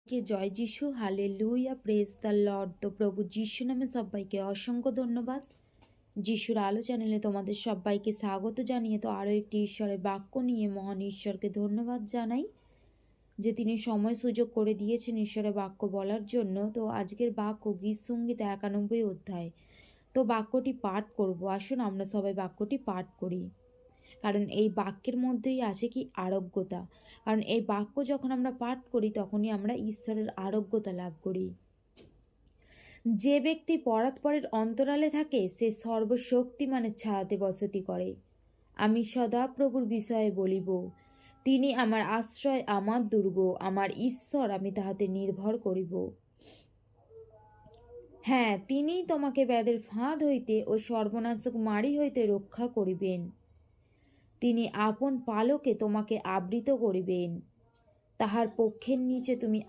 কে জয় যিশু, hallelujah, praise the Lord. তো প্রভু যিশু নামে সবাইকে অসংখ্য ধন্যবাদ। যিশুর আলো চ্যানেলে তোমাদের সবাইকে স্বাগত জানিয়ে তো আরও একটি ঈশ্বরের বাক্য নিয়ে মহান ঈশ্বরকে ধন্যবাদ জানাই যে তিনি সময় সুযোগ করে দিয়েছেন ঈশ্বরের বাক্য বলার জন্য। তো আজকের বাক্য গীত সঙ্গীত 91 অধ্যায়। তো বাক্যটি পাঠ করব। আসুন আমরা সবাই বাক্যটি পাঠ করি, কারণ এই বাক্যের মধ্যেই আছে কি আরোগ্যতা। কারণ এই বাক্য যখন আমরা পাঠ করি তখনই আমরা ঈশ্বরের আরোগ্যতা লাভ করি। যে ব্যক্তি পরাৎপরের অন্তরালে থাকে সে সর্বশক্তিমানের ছায়াতে বসতি করে। আমি সদা প্রভুর বিষয়ে বলিব, তিনি আমার আশ্রয়, আমার দুর্গ, আমার ঈশ্বর, আমি তাহাতে নির্ভর করিব। হ্যাঁ, তিনিই তোমাকে ব্যাধের ফাঁদ হইতে ও সর্বনাশক মারি হইতে রক্ষা করিবেন। তিনি আপন পালকে তোমাকে আবৃত করিবেন, তাহার পক্ষের নিচে তুমি